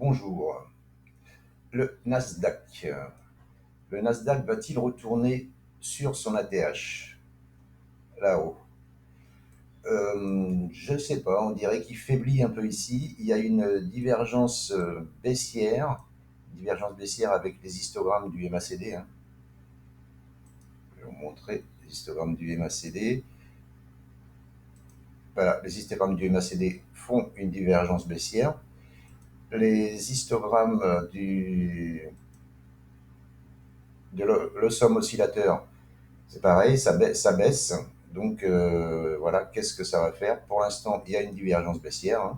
bonjour. Le Nasdaq. Le Nasdaq va-t-il retourner sur son ATH là-haut? Je ne sais pas, on dirait qu'il faiblit un peu ici. Il y a une divergence baissière avec les histogrammes du MACD. Je vais vous montrer les histogrammes du MACD. Voilà, les histogrammes du MACD font une divergence baissière. Les histogrammes de l'Ossom oscillateur, c'est pareil, ça baisse. Donc voilà, qu'est-ce que ça va faire? Pour l'instant, il y a une divergence baissière.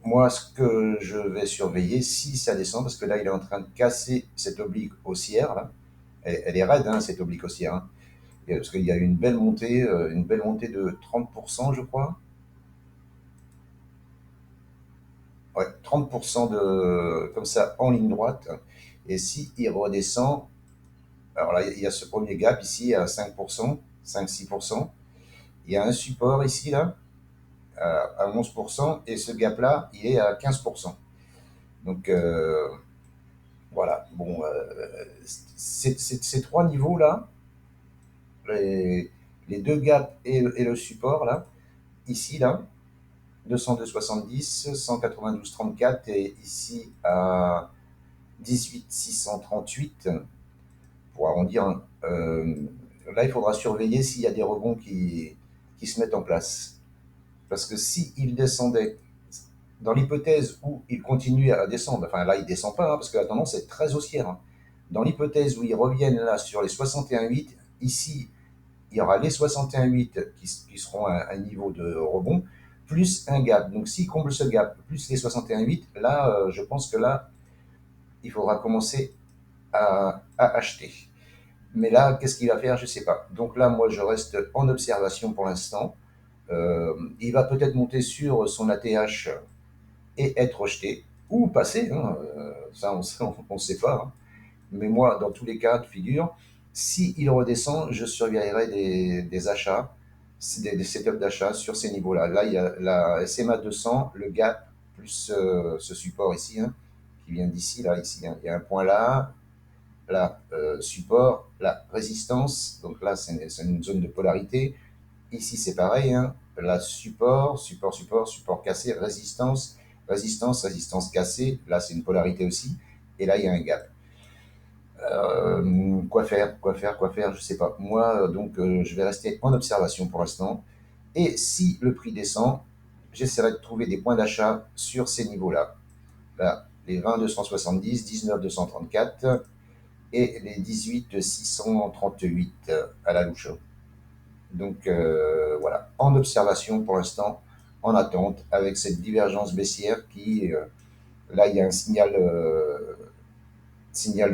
Moi, ce que je vais surveiller, si ça descend, parce que là, il est en train de casser cette oblique haussière. Là. Elle est raide, cette oblique haussière. Parce qu'il y a une belle montée de 30%, je crois. Ouais, 30% comme ça en ligne droite. Et si il redescend, alors là, il y a ce premier gap ici à 5%, 5-6%. Il y a un support ici, là, à 11%, et ce gap-là, il est à 15%. Donc, voilà. Bon, ces trois niveaux-là, les deux gaps et le support, là, ici, là, 202,70, 192,34, et ici à 18,638, pour arrondir. Là, il faudra surveiller s'il y a des rebonds qui se mettent en place. Parce que s'il descendait, dans l'hypothèse où il continue à descendre, enfin là, il ne descend pas, parce que la tendance est très haussière. Dans l'hypothèse où ils reviennent là sur les 61,8, ici, il y aura les 61,8 qui seront un niveau de rebond, plus un gap. Donc s'il comble ce gap, plus les 61,8, là, je pense que là, il faudra commencer à acheter. Mais là, qu'est-ce qu'il va faire? Je ne sais pas. Donc là, moi, je reste en observation pour l'instant. Il va peut-être monter sur son ATH et être rejeté, ou passer, ça on ne sait pas. Mais moi, dans tous les cas de figure, s'il redescend, je surveillerai des achats, des setups d'achat sur ces niveaux-là. Là, il y a la SMA 200, le gap, plus ce support ici, qui vient d'ici, là, ici. Il y a un point là, support, la résistance, donc là, c'est une zone de polarité. Ici, c'est pareil, là, support cassé, résistance cassée, là, c'est une polarité aussi, et là, il y a un gap. Quoi faire, je sais pas. Moi, donc, je vais rester en observation pour l'instant, et si le prix descend, j'essaierai de trouver des points d'achat sur ces niveaux-là. Là, les 20 270, 19 234, et les 18 638 à la louche. Donc voilà, en observation pour l'instant, en attente, avec cette divergence baissière qui, là il y a un signal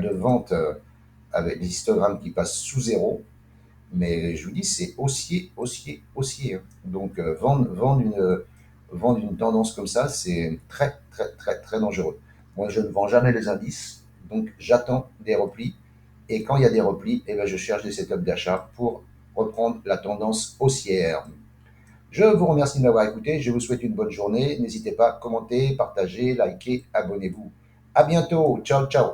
de vente avec des histogrammes qui passent sous zéro, mais je vous dis c'est haussier. Donc vendre une tendance comme ça, c'est très très très très dangereux. Moi je ne vends jamais les indices, donc j'attends des replis, et quand il y a des replis, eh ben, je cherche des setups d'achat pour reprendre la tendance haussière. Je vous remercie de m'avoir écouté, je vous souhaite une bonne journée, n'hésitez pas à commenter, partager, liker, abonnez-vous. À bientôt, ciao ciao.